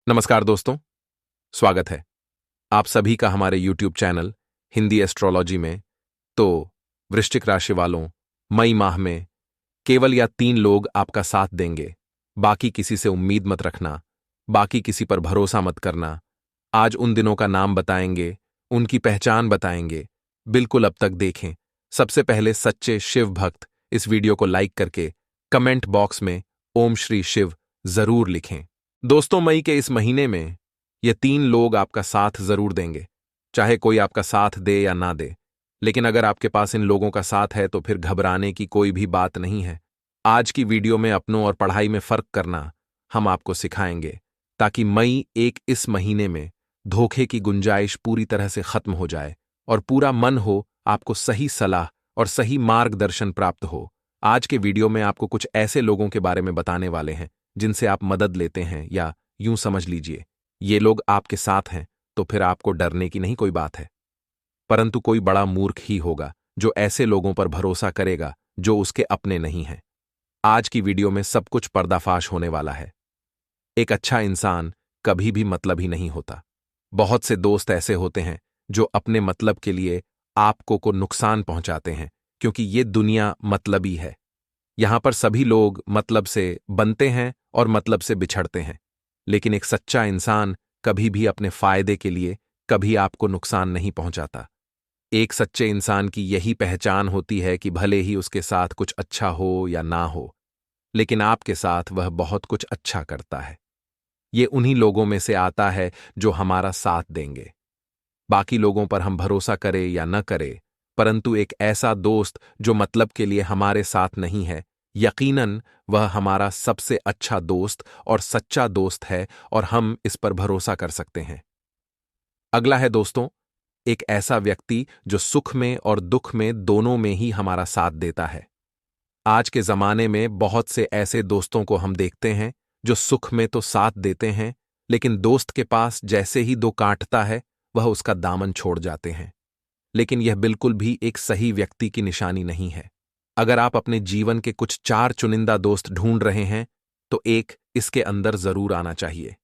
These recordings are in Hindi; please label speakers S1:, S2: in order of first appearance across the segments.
S1: नमस्कार दोस्तों, स्वागत है आप सभी का हमारे YouTube चैनल हिंदी एस्ट्रोलॉजी में। तो वृश्चिक राशि वालों, मई माह में केवल या 3 लोग आपका साथ देंगे। बाकी किसी से उम्मीद मत रखना, बाकी किसी पर भरोसा मत करना। आज उन दिनों का नाम बताएंगे, उनकी पहचान बताएंगे। बिल्कुल अब तक देखें। सबसे पहले सच्चे शिव भक्त इस वीडियो को लाइक करके कमेंट बॉक्स में ओम श्री शिव जरूर लिखें। दोस्तों, मई के इस महीने में ये 3 लोग आपका साथ जरूर देंगे, चाहे कोई आपका साथ दे या ना दे। लेकिन अगर आपके पास इन लोगों का साथ है तो फिर घबराने की कोई भी बात नहीं है। आज की वीडियो में अपनों और पढ़ाई में फर्क करना हम आपको सिखाएंगे, ताकि मई एक इस महीने में धोखे की गुंजाइश पूरी तरह से खत्म हो जाए और पूरा मन हो आपको सही सलाह और सही मार्गदर्शन प्राप्त हो। आज के वीडियो में आपको कुछ ऐसे लोगों के बारे में बताने वाले हैं जिनसे आप मदद लेते हैं, या यूं समझ लीजिए ये लोग आपके साथ हैं तो फिर आपको डरने की नहीं कोई बात है। परंतु कोई बड़ा मूर्ख ही होगा जो ऐसे लोगों पर भरोसा करेगा जो उसके अपने नहीं हैं। आज की वीडियो में सब कुछ पर्दाफाश होने वाला है। एक अच्छा इंसान कभी भी मतलबी नहीं होता। बहुत से दोस्त ऐसे होते हैं जो अपने मतलब के लिए आपको को नुकसान पहुंचाते हैं, क्योंकि ये दुनिया मतलबी है। यहां पर सभी लोग मतलब से बनते हैं और मतलब से बिछड़ते हैं, लेकिन एक सच्चा इंसान कभी भी अपने फायदे के लिए कभी आपको नुकसान नहीं पहुंचाता। एक सच्चे इंसान की यही पहचान होती है कि भले ही उसके साथ कुछ अच्छा हो या ना हो, लेकिन आपके साथ वह बहुत कुछ अच्छा करता है। ये उन्हीं लोगों में से आता है जो हमारा साथ देंगे। बाकी लोगों पर हम भरोसा करें या न करें, परंतु एक ऐसा दोस्त जो मतलब के लिए हमारे साथ नहीं है, यकीनन वह हमारा सबसे अच्छा दोस्त और सच्चा दोस्त है और हम इस पर भरोसा कर सकते हैं। अगला है दोस्तों, एक ऐसा व्यक्ति जो सुख में और दुख में दोनों में ही हमारा साथ देता है। आज के जमाने में बहुत से ऐसे दोस्तों को हम देखते हैं जो सुख में तो साथ देते हैं, लेकिन दोस्त के पास जैसे ही दो काटता है वह उसका दामन छोड़ जाते हैं। लेकिन यह बिल्कुल भी एक सही व्यक्ति की निशानी नहीं है। अगर आप अपने जीवन के कुछ 4 चुनिंदा दोस्त ढूंढ रहे हैं तो एक इसके अंदर जरूर आना चाहिए।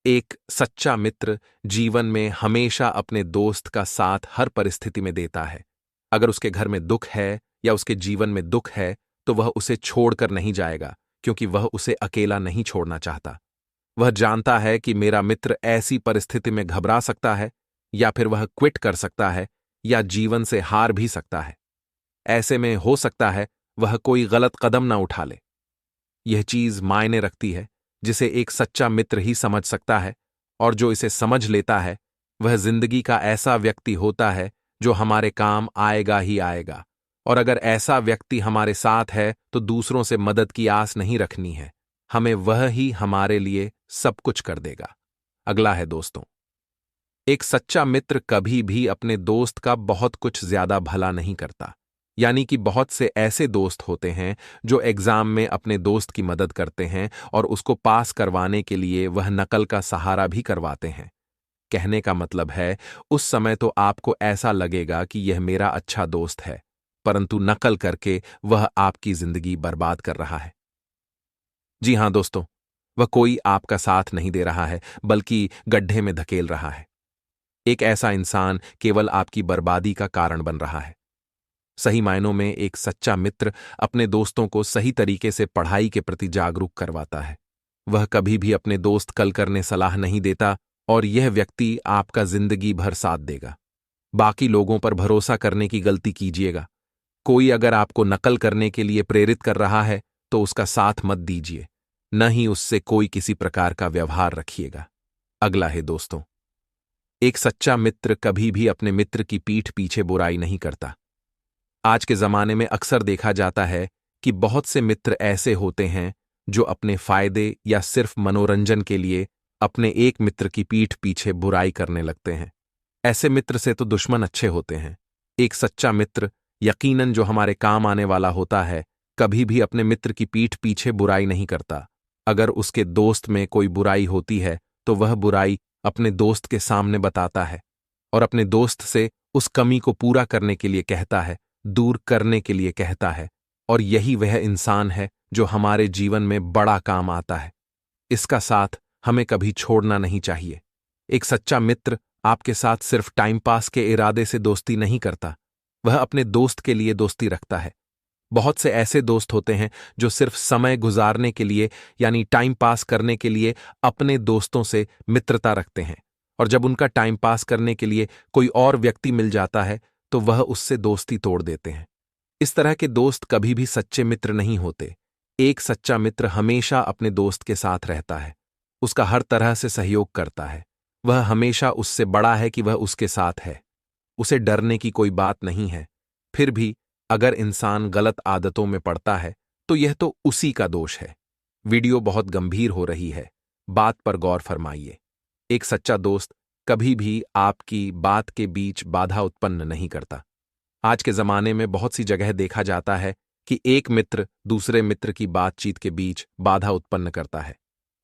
S1: एक सच्चा मित्र जीवन में हमेशा अपने दोस्त का साथ हर परिस्थिति में देता है। अगर उसके घर में दुख है या उसके जीवन में दुख है तो वह उसे छोड़कर नहीं जाएगा, क्योंकि वह उसे अकेला नहीं छोड़ना चाहता। वह जानता है कि मेरा मित्र ऐसी परिस्थिति में घबरा सकता है, या फिर वह क्विट कर सकता है, या जीवन से हार भी सकता है। ऐसे में हो सकता है वह कोई गलत कदम ना उठा ले। यह चीज मायने रखती है, जिसे एक सच्चा मित्र ही समझ सकता है, और जो इसे समझ लेता है वह जिंदगी का ऐसा व्यक्ति होता है जो हमारे काम आएगा ही आएगा। और अगर ऐसा व्यक्ति हमारे साथ है तो दूसरों से मदद की आस नहीं रखनी है, हमें वह ही हमारे लिए सब कुछ कर देगा। अगला है दोस्तों, एक सच्चा मित्र कभी भी अपने दोस्त का बहुत कुछ ज्यादा भला नहीं करता। यानी कि बहुत से ऐसे दोस्त होते हैं जो एग्जाम में अपने दोस्त की मदद करते हैं और उसको पास करवाने के लिए वह नकल का सहारा भी करवाते हैं। कहने का मतलब है, उस समय तो आपको ऐसा लगेगा कि यह मेरा अच्छा दोस्त है, परंतु नकल करके वह आपकी जिंदगी बर्बाद कर रहा है। जी हां दोस्तों, वह कोई आपका साथ नहीं दे रहा है, बल्कि गड्ढे में धकेल रहा है। एक ऐसा इंसान केवल आपकी बर्बादी का कारण बन रहा है। सही मायनों में एक सच्चा मित्र अपने दोस्तों को सही तरीके से पढ़ाई के प्रति जागरूक करवाता है। वह कभी भी अपने दोस्त कल करने सलाह नहीं देता, और यह व्यक्ति आपका जिंदगी भर साथ देगा। बाकी लोगों पर भरोसा करने की गलती कीजिएगा। कोई अगर आपको नकल करने के लिए प्रेरित कर रहा है तो उसका साथ मत दीजिए, न ही उससे कोई किसी प्रकार का व्यवहार रखिएगा। अगला है दोस्तों, एक सच्चा मित्र कभी भी अपने मित्र की पीठ पीछे बुराई नहीं करता। आज के जमाने में अक्सर देखा जाता है कि बहुत से मित्र ऐसे होते हैं जो अपने फायदे या सिर्फ मनोरंजन के लिए अपने एक मित्र की पीठ पीछे बुराई करने लगते हैं। ऐसे मित्र से तो दुश्मन अच्छे होते हैं। एक सच्चा मित्र यकीनन जो हमारे काम आने वाला होता है, कभी भी अपने मित्र की पीठ पीछे बुराई नहीं करता। अगर उसके दोस्त में कोई बुराई होती है तो वह बुराई अपने दोस्त के सामने बताता है और अपने दोस्त से उस कमी को पूरा करने के लिए कहता है, दूर करने के लिए कहता है। और यही वह इंसान है जो हमारे जीवन में बड़ा काम आता है। इसका साथ हमें कभी छोड़ना नहीं चाहिए। एक सच्चा मित्र आपके साथ सिर्फ टाइम पास के इरादे से दोस्ती नहीं करता, वह अपने दोस्त के लिए दोस्ती रखता है। बहुत से ऐसे दोस्त होते हैं जो सिर्फ समय गुजारने के लिए यानी टाइम पास करने के लिए अपने दोस्तों से मित्रता रखते हैं, और जब उनका टाइम पास करने के लिए कोई और व्यक्ति मिल जाता है तो वह उससे दोस्ती तोड़ देते हैं। इस तरह के दोस्त कभी भी सच्चे मित्र नहीं होते। एक सच्चा मित्र हमेशा अपने दोस्त के साथ रहता है, उसका हर तरह से सहयोग करता है, वह हमेशा उससे बड़ा है कि वह उसके साथ है, उसे डरने की कोई बात नहीं है। फिर भी अगर इंसान गलत आदतों में पड़ता है तो यह तो उसी का दोष है। वीडियो बहुत गंभीर हो रही है, बात पर गौर फरमाइए। एक सच्चा दोस्त कभी भी आपकी बात के बीच बाधा उत्पन्न नहीं करता। आज के जमाने में बहुत सी जगह देखा जाता है कि एक मित्र दूसरे मित्र की बातचीत के बीच बाधा उत्पन्न करता है,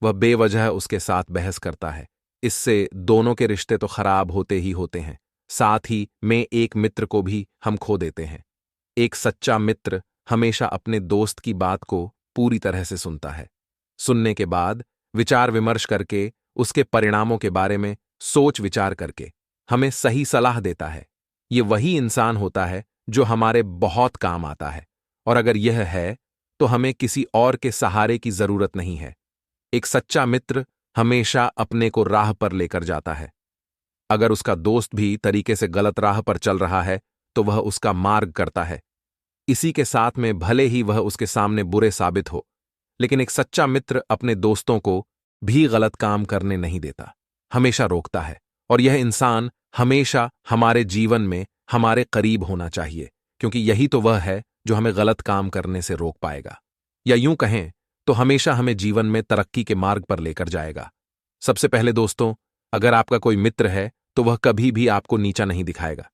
S1: वह बेवजह उसके साथ बहस करता है। इससे दोनों के रिश्ते तो खराब होते ही होते हैं, साथ ही में एक मित्र को भी हम खो देते हैं। एक सच्चा मित्र हमेशा अपने दोस्त की बात को पूरी तरह से सुनता है। सुनने के बाद विचार विमर्श करके उसके परिणामों के बारे में सोच विचार करके हमें सही सलाह देता है। ये वही इंसान होता है जो हमारे बहुत काम आता है, और अगर यह है तो हमें किसी और के सहारे की जरूरत नहीं है। एक सच्चा मित्र हमेशा अपने को राह पर लेकर जाता है। अगर उसका दोस्त भी तरीके से गलत राह पर चल रहा है तो वह उसका मार्ग करता है। इसी के साथ में भले ही वह उसके सामने बुरे साबित हो, लेकिन एक सच्चा मित्र अपने दोस्तों को भी गलत काम करने नहीं देता, हमेशा रोकता है। और यह इंसान हमेशा हमारे जीवन में हमारे करीब होना चाहिए, क्योंकि यही तो वह है जो हमें गलत काम करने से रोक पाएगा, या यूं कहें तो हमेशा हमें जीवन में तरक्की के मार्ग पर लेकर जाएगा। सबसे पहले दोस्तों, अगर आपका कोई मित्र है तो वह कभी भी आपको नीचा नहीं दिखाएगा।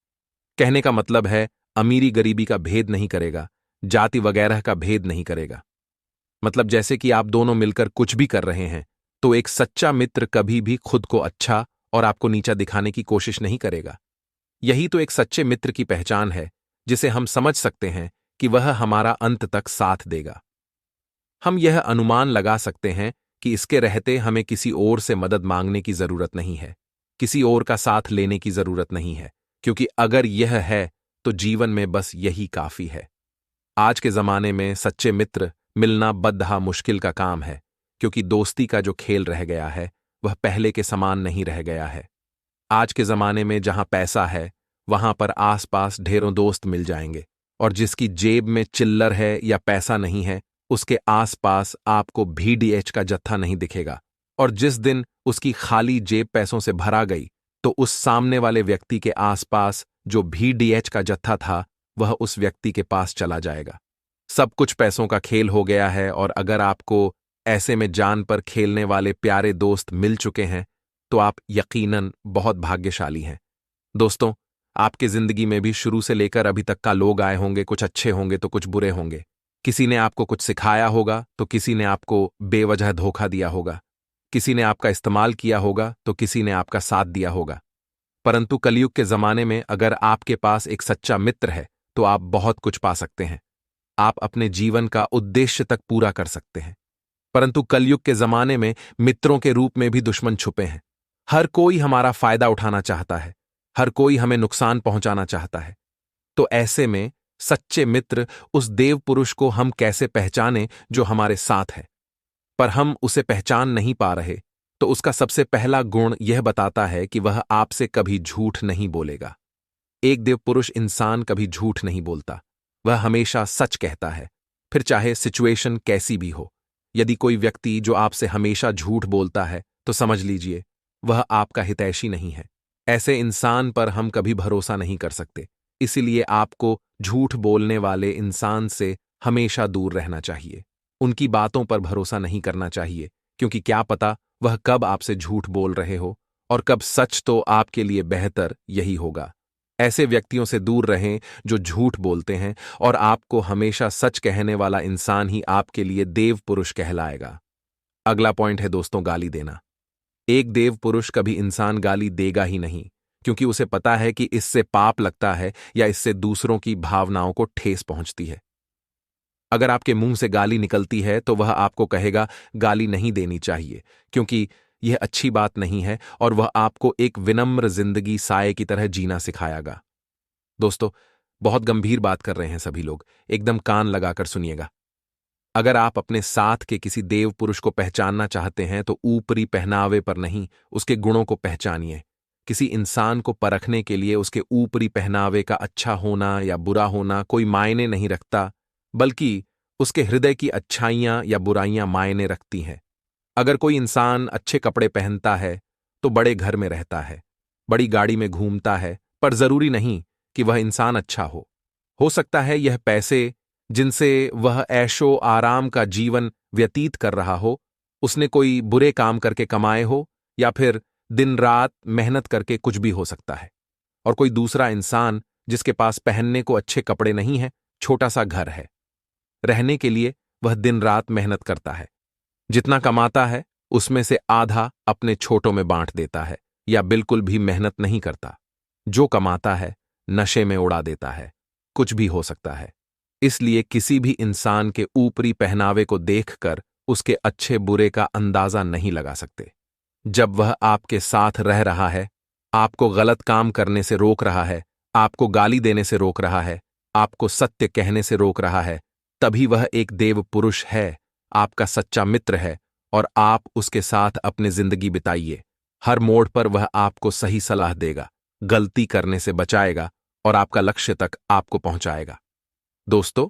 S1: कहने का मतलब है अमीरी गरीबी का भेद नहीं करेगा, जाति वगैरह का भेद नहीं करेगा। मतलब जैसे कि आप दोनों मिलकर कुछ भी कर रहे हैं तो एक सच्चा मित्र कभी भी खुद को अच्छा और आपको नीचा दिखाने की कोशिश नहीं करेगा। यही तो एक सच्चे मित्र की पहचान है, जिसे हम समझ सकते हैं कि वह हमारा अंत तक साथ देगा। हम यह अनुमान लगा सकते हैं कि इसके रहते हमें किसी और से मदद मांगने की जरूरत नहीं है, किसी और का साथ लेने की जरूरत नहीं है, क्योंकि अगर यह है तो जीवन में बस यही काफी है। आज के जमाने में सच्चे मित्र मिलना बद्धा मुश्किल का काम है, क्योंकि दोस्ती का जो खेल रह गया है वह पहले के समान नहीं रह गया है। आज के जमाने में जहां पैसा है वहां पर आसपास ढेरों दोस्त मिल जाएंगे, और जिसकी जेब में चिल्लर है या पैसा नहीं है उसके आसपास आपको VDH का जत्था नहीं दिखेगा, और जिस दिन उसकी खाली जेब पैसों से भरा गई तो उस सामने वाले व्यक्ति के आसपास जो VDH का जत्था था वह उस व्यक्ति के पास चला जाएगा। सब कुछ पैसों का खेल हो गया है, और अगर आपको ऐसे में जान पर खेलने वाले प्यारे दोस्त मिल चुके हैं तो आप यकीनन बहुत भाग्यशाली हैं। दोस्तों, आपके जिंदगी में भी शुरू से लेकर अभी तक का लोग आए होंगे, कुछ अच्छे होंगे तो कुछ बुरे होंगे। किसी ने आपको कुछ सिखाया होगा तो किसी ने आपको बेवजह धोखा दिया होगा, किसी ने आपका इस्तेमाल किया होगा तो किसी ने आपका साथ दिया होगा। परंतु कलयुग के जमाने में अगर आपके पास एक सच्चा मित्र है तो आप बहुत कुछ पा सकते हैं, आप अपने जीवन का उद्देश्य तक पूरा कर सकते हैं। परंतु कलयुग के जमाने में मित्रों के रूप में भी दुश्मन छुपे हैं। हर कोई हमारा फायदा उठाना चाहता है, हर कोई हमें नुकसान पहुंचाना चाहता है। तो ऐसे में सच्चे मित्र उस देव पुरुष को हम कैसे पहचानें जो हमारे साथ है, पर हम उसे पहचान नहीं पा रहे। तो उसका सबसे पहला गुण यह बताता है कि वह आपसे कभी झूठ नहीं बोलेगा। एक देव पुरुष इंसान कभी झूठ नहीं बोलता, वह हमेशा सच कहता है, फिर चाहे सिचुएशन कैसी भी हो। यदि कोई व्यक्ति जो आपसे हमेशा झूठ बोलता है तो समझ लीजिए वह आपका हितैषी नहीं है। ऐसे इंसान पर हम कभी भरोसा नहीं कर सकते, इसीलिए आपको झूठ बोलने वाले इंसान से हमेशा दूर रहना चाहिए। उनकी बातों पर भरोसा नहीं करना चाहिए, क्योंकि क्या पता वह कब आपसे झूठ बोल रहे हो और कब सच तो आपके लिए बेहतर यही होगा। ऐसे व्यक्तियों से दूर रहें जो झूठ बोलते हैं, और आपको हमेशा सच कहने वाला इंसान ही आपके लिए देव पुरुष कहलाएगा। अगला पॉइंट है दोस्तों, गाली देना। एक देव पुरुष कभी इंसान गाली देगा ही नहीं, क्योंकि उसे पता है कि इससे पाप लगता है या इससे दूसरों की भावनाओं को ठेस पहुंचती है। अगर आपके मुंह से गाली निकलती है तो वह आपको कहेगा गाली नहीं देनी चाहिए, क्योंकि यह अच्छी बात नहीं है और वह आपको एक विनम्र जिंदगी साये की तरह जीना सिखाएगा। दोस्तों, बहुत गंभीर बात कर रहे हैं सभी लोग, एकदम कान लगाकर सुनिएगा। अगर आप अपने साथ के किसी देव पुरुष को पहचानना चाहते हैं तो ऊपरी पहनावे पर नहीं, उसके गुणों को पहचानिए। किसी इंसान को परखने के लिए उसके ऊपरी पहनावे का अच्छा होना या बुरा होना कोई मायने नहीं रखता, बल्कि उसके हृदय की अच्छाइयां या बुराइयां मायने रखती हैं। अगर कोई इंसान अच्छे कपड़े पहनता है तो बड़े घर में रहता है, बड़ी गाड़ी में घूमता है, पर जरूरी नहीं कि वह इंसान अच्छा हो सकता है यह पैसे जिनसे वह ऐशो आराम का जीवन व्यतीत कर रहा हो, उसने कोई बुरे काम करके कमाए हो, या फिर दिन रात मेहनत करके कुछ भी हो सकता है। और कोई दूसरा इंसान जिसके पास पहनने को अच्छे कपड़े नहीं है, छोटा सा घर है, रहने के लिए वह दिन रात मेहनत करता है, जितना कमाता है उसमें से आधा अपने छोटों में बांट देता है, या बिल्कुल भी मेहनत नहीं करता। जो कमाता है नशे में उड़ा देता है, कुछ भी हो सकता है। इसलिए किसी भी इंसान के ऊपरी पहनावे को देखकर उसके अच्छे बुरे का अंदाजा नहीं लगा सकते। जब वह आपके साथ रह रहा है, आपको गलत काम करने से रोक रहा है, आपको गाली देने से रोक रहा है, आपको सत्य कहने से रोक रहा है, तभी वह एक देव पुरुष है, आपका सच्चा मित्र है, और आप उसके साथ अपनी जिंदगी बिताइए। हर मोड़ पर वह आपको सही सलाह देगा, गलती करने से बचाएगा और आपका लक्ष्य तक आपको पहुंचाएगा। दोस्तों,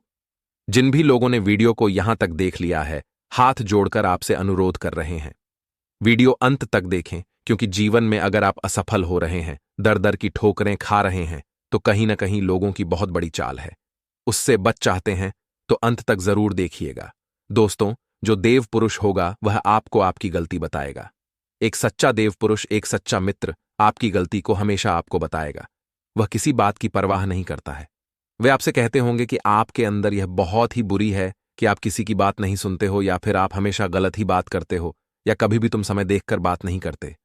S1: जिन भी लोगों ने वीडियो को यहां तक देख लिया है, हाथ जोड़कर आपसे अनुरोध कर रहे हैं, वीडियो अंत तक देखें, क्योंकि जीवन में अगर आप असफल हो रहे हैं, दर दर की ठोकरें खा रहे हैं, तो कहीं ना कहीं लोगों की बहुत बड़ी चाल है। उससे बच चाहते हैं तो अंत तक जरूर देखिएगा। दोस्तों, जो देव पुरुष होगा वह आपको आपकी गलती बताएगा। एक सच्चा देव पुरुष, एक सच्चा मित्र आपकी गलती को हमेशा आपको बताएगा। वह किसी बात की परवाह नहीं करता है। वे आपसे कहते होंगे कि आपके अंदर यह बहुत ही बुरी है कि आप किसी की बात नहीं सुनते हो, या फिर आप हमेशा गलत ही बात करते हो, या कभी भी तुम समय देखकर बात नहीं करते।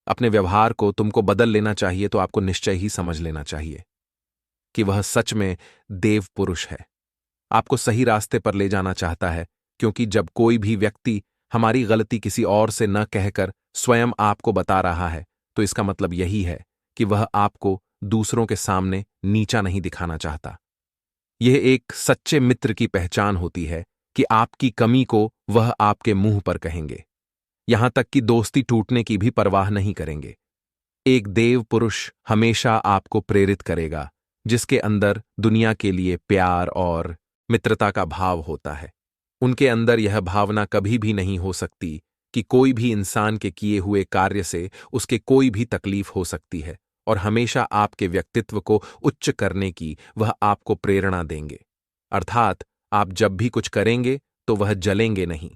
S1: अपने व्यवहार को तुमको बदल लेना चाहिए, तो आपको निश्चय ही समझ लेना चाहिए कि वह सच में देव पुरुष है, आपको सही रास्ते पर ले जाना चाहता है। क्योंकि जब कोई भी व्यक्ति हमारी गलती किसी और से न कहकर स्वयं आपको बता रहा है, तो इसका मतलब यही है कि वह आपको दूसरों के सामने नीचा नहीं दिखाना चाहता। यह एक सच्चे मित्र की पहचान होती है कि आपकी कमी को वह आपके मुंह पर कहेंगे, यहां तक कि दोस्ती टूटने की भी परवाह नहीं करेंगे। एक देव पुरुष हमेशा आपको प्रेरित करेगा, जिसके अंदर दुनिया के लिए प्यार और मित्रता का भाव होता है। उनके अंदर यह भावना कभी भी नहीं हो सकती कि कोई भी इंसान के किए हुए कार्य से उसके कोई भी तकलीफ हो सकती है, और हमेशा आपके व्यक्तित्व को उच्च करने की वह आपको प्रेरणा देंगे। अर्थात आप जब भी कुछ करेंगे तो वह जलेंगे नहीं,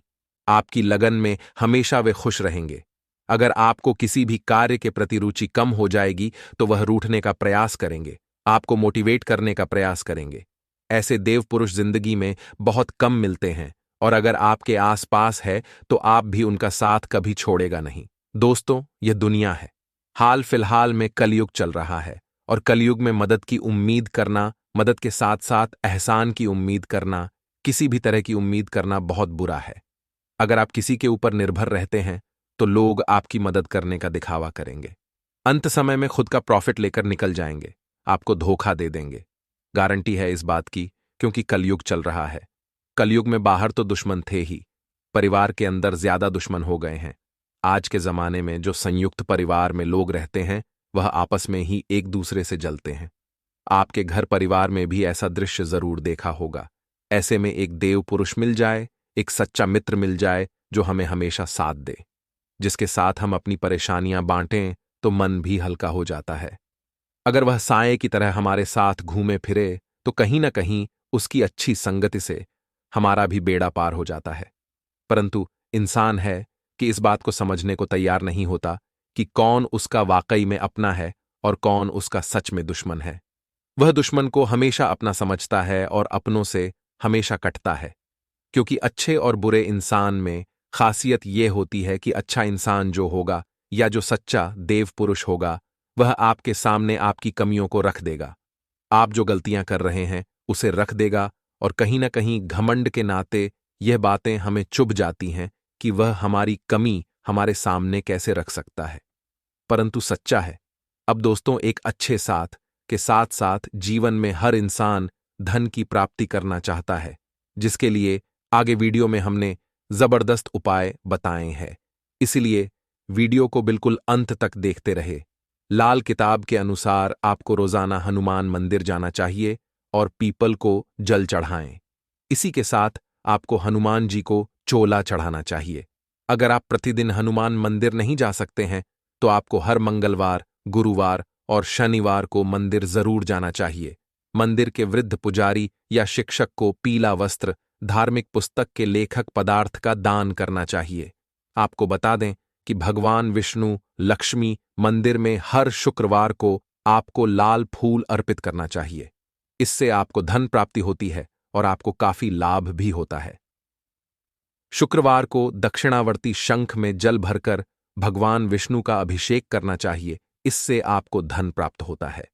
S1: आपकी लगन में हमेशा वे खुश रहेंगे। अगर आपको किसी भी कार्य के प्रति रुचि कम हो जाएगी तो वह रूठने का प्रयास करेंगे, आपको मोटिवेट करने का प्रयास करेंगे। ऐसे देव पुरुष जिंदगी में बहुत कम मिलते हैं, और अगर आपके आसपास है तो आप भी उनका साथ कभी छोड़ेगा नहीं। दोस्तों, यह दुनिया है, हाल फिलहाल में कलयुग चल रहा है, और कलयुग में मदद की उम्मीद करना, मदद के साथ साथ एहसान की उम्मीद करना, किसी भी तरह की उम्मीद करना बहुत बुरा है। अगर आप किसी के ऊपर निर्भर रहते हैं तो लोग आपकी मदद करने का दिखावा करेंगे, अंत समय में खुद का प्रॉफिट लेकर निकल जाएंगे, आपको धोखा दे देंगे। गारंटी है इस बात की, क्योंकि कलयुग चल रहा है। कलयुग में बाहर तो दुश्मन थे ही, परिवार के अंदर ज्यादा दुश्मन हो गए हैं। आज के जमाने में जो संयुक्त परिवार में लोग रहते हैं, वह आपस में ही एक दूसरे से जलते हैं। आपके घर परिवार में भी ऐसा दृश्य जरूर देखा होगा। ऐसे में एक देव पुरुष मिल जाए, एक सच्चा मित्र मिल जाए जो हमें हमेशा साथ दे, जिसके साथ हम अपनी परेशानियां बांटें, तो मन भी हल्का हो जाता है। अगर वह साये की तरह हमारे साथ घूमे फिरे तो कहीं ना कहीं उसकी अच्छी संगति से हमारा भी बेड़ा पार हो जाता है। परंतु इंसान है कि इस बात को समझने को तैयार नहीं होता कि कौन उसका वाकई में अपना है और कौन उसका सच में दुश्मन है। वह दुश्मन को हमेशा अपना समझता है और अपनों से हमेशा कटता है, क्योंकि अच्छे और बुरे इंसान में खासियत यह होती है कि अच्छा इंसान जो होगा या जो सच्चा देव पुरुष होगा, वह आपके सामने आपकी कमियों को रख देगा। आप जो गलतियां कर रहे हैं उसे रख देगा, और कहीं ना कहीं घमंड के नाते यह बातें हमें चुभ जाती हैं कि वह हमारी कमी हमारे सामने कैसे रख सकता है, परंतु सच्चा है। अब दोस्तों, एक अच्छे साथ के साथ साथ जीवन में हर इंसान धन की प्राप्ति करना चाहता है, जिसके लिए आगे वीडियो में हमने जबरदस्त उपाय बताए हैं। इसलिए वीडियो को बिल्कुल अंत तक देखते रहे। लाल किताब के अनुसार आपको रोजाना हनुमान मंदिर जाना चाहिए और पीपल को जल चढ़ाएं। इसी के साथ आपको हनुमान जी को चोला चढ़ाना चाहिए। अगर आप प्रतिदिन हनुमान मंदिर नहीं जा सकते हैं तो आपको हर मंगलवार, गुरुवार और शनिवार को मंदिर जरूर जाना चाहिए। मंदिर के वृद्ध पुजारी या शिक्षक को पीला वस्त्र, धार्मिक पुस्तक के लेखक पदार्थ का दान करना चाहिए। आपको बता दें कि भगवान विष्णु, लक्ष्मी मंदिर में हर शुक्रवार को आपको लाल फूल अर्पित करना चाहिए। इससे आपको धन प्राप्ति होती है और आपको काफी लाभ भी होता है। शुक्रवार को दक्षिणावर्ती शंख में जल भरकर भगवान विष्णु का अभिषेक करना चाहिए। इससे आपको धन प्राप्त होता है।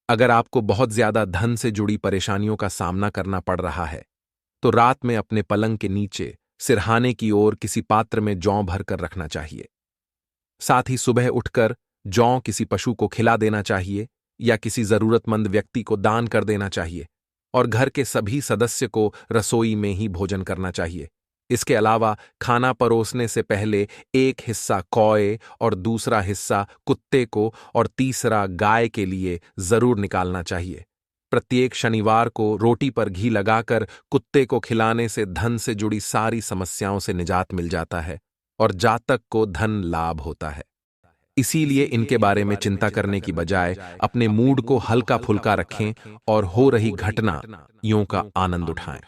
S1: अगर आपको बहुत ज्यादा धन से जुड़ी परेशानियों का सामना करना पड़ रहा है तो रात में अपने पलंग के नीचे सिरहाने की ओर किसी पात्र में जौ भरकर रखना चाहिए। साथ ही सुबह उठकर जौ किसी पशु को खिला देना चाहिए या किसी जरूरतमंद व्यक्ति को दान कर देना चाहिए और घर के सभी सदस्य को रसोई में ही भोजन करना चाहिए। इसके अलावा खाना परोसने से पहले एक हिस्सा कौए और दूसरा हिस्सा कुत्ते को और तीसरा गाय के लिए जरूर निकालना चाहिए। प्रत्येक शनिवार को रोटी पर घी लगाकर कुत्ते को खिलाने से धन से जुड़ी सारी समस्याओं से निजात मिल जाता है और जातक को धन लाभ होता है। इसीलिए इनके बारे में चिंता करने की बजाय अपने मूड को हल्का फुल्का रखें और हो रही घटनाओं का आनंद उठाएं।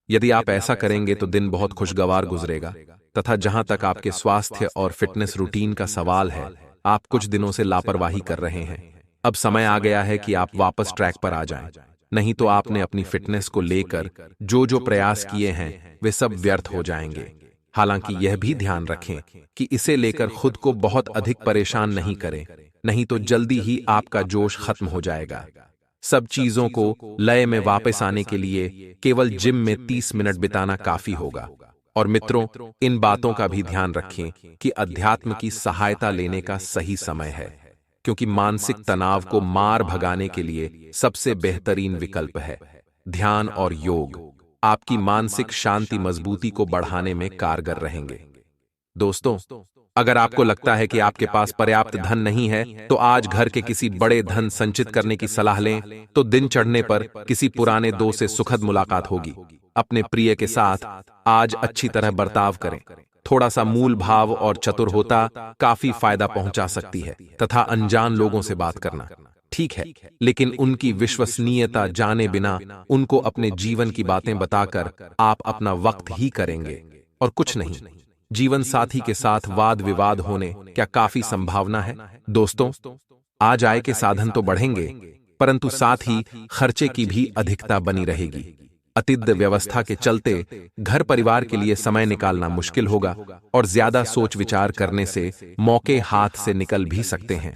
S1: यदि आप ऐसा करेंगे तो दिन बहुत खुशगवार गुजरेगा। तथा जहां तक आपके स्वास्थ्य और फिटनेस रूटीन का सवाल है, आप कुछ दिनों से लापरवाही कर रहे हैं। अब समय आ गया है कि आप वापस ट्रैक पर आ जाएं। नहीं तो आपने अपनी फिटनेस को लेकर जो प्रयास किए हैं वे सब व्यर्थ हो जाएंगे। हालांकि यह भी ध्यान रखें कि इसे लेकर खुद को बहुत अधिक परेशान नहीं करें, नहीं तो जल्दी ही आपका जोश खत्म हो जाएगा। सब चीजों को लय में वापस आने के लिए केवल जिम में 30 मिनट बिताना काफी होगा। और मित्रों, इन बातों का भी ध्यान रखें कि अध्यात्म की सहायता लेने का सही समय है, क्योंकि मानसिक तनाव को मार भगाने के लिए सबसे बेहतरीन विकल्प है ध्यान और योग। आपकी मानसिक शांति मजबूती को बढ़ाने में कारगर रहेंगे। दोस्तों, अगर आपको लगता है कि आपके पास पर्याप्त धन नहीं है तो आज घर के किसी बड़े धन संचित करने की सलाह लें। तो दिन चढ़ने पर किसी पुराने दोस्त से सुखद मुलाकात होगी। अपने प्रिय के साथ आज अच्छी तरह बर्ताव करें। थोड़ा सा मूल भाव और चतुर होता काफी फायदा पहुंचा सकती है। तथा अनजान लोगों से बात करना ठीक है, लेकिन उनकी विश्वसनीयता जाने बिना उनको अपने जीवन की बातें बताकर आप अपना वक्त ही करेंगे और कुछ नहीं। जीवन साथी के साथ वाद विवाद होने क्या काफी संभावना है? दोस्तों, आज आय के साधन तो बढ़ेंगे, परंतु साथ ही खर्चे की भी अधिकता बनी रहेगी। अतिद्ध व्यवस्था के चलते घर परिवार के लिए समय निकालना मुश्किल होगा और ज्यादा सोच विचार करने से मौके हाथ से निकल भी सकते हैं।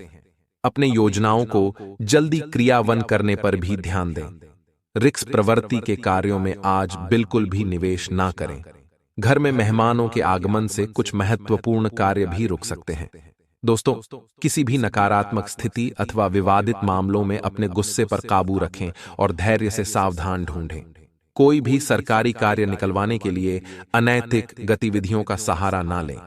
S1: अपने योजनाओं को जल्दी क्रियान्वयन करने पर भी ध्यान दें। रिस्क प्रवृत्ति के कार्यों में आज बिल्कुल भी निवेश ना करें। घर में मेहमानों के आगमन से कुछ महत्वपूर्ण कार्य भी रुक सकते हैं। दोस्तों, किसी भी नकारात्मक स्थिति अथवा विवादित मामलों में अपने गुस्से पर काबू रखें और धैर्य से सावधान ढूंढें। कोई भी सरकारी कार्य निकलवाने के लिए अनैतिक गतिविधियों का सहारा ना लें।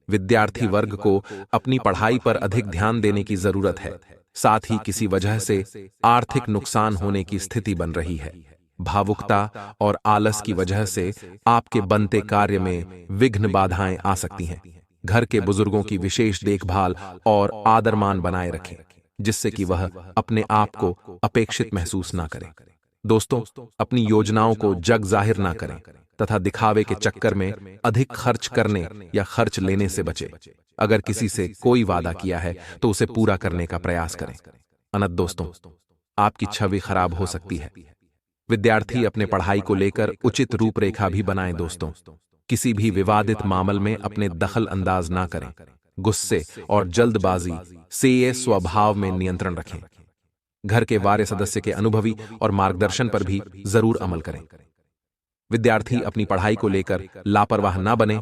S1: विद्यार्थी वर्ग को अपनी पढ़ाई पर अधिक ध्यान देने की जरूरत है। साथ ही किसी वजह से आर्थिक नुकसान होने की स्थिति बन रही है। भावुकता और आलस की वजह से आपके बनते कार्य में विघ्न बाधाएं आ सकती हैं। घर के बुजुर्गों की विशेष देखभाल और आदरमान बनाए रखें, जिससे कि वह अपने आप को अपेक्षित महसूस ना करें। दोस्तों, अपनी योजनाओं को जग जाहिर ना करें तथा दिखावे के चक्कर में अधिक खर्च करने या खर्च लेने से बचें। अगर किसी से कोई वादा किया है तो उसे पूरा करने का प्रयास करें। अन्यथा दोस्तों, आपकी छवि खराब हो सकती है। विद्यार्थी अपने पढ़ाई को लेकर उचित रूपरेखा भी बनाएं। दोस्तों, किसी भी विवादित मामले में अपने दखल अंदाज ना करें। गुस्से और जल्दबाजी से स्वभाव में नियंत्रण रखें। घर के वार्य सदस्य के अनुभवी और मार्गदर्शन पर भी जरूर अमल करें। विद्यार्थी अपनी पढ़ाई को लेकर लापरवाह ना बने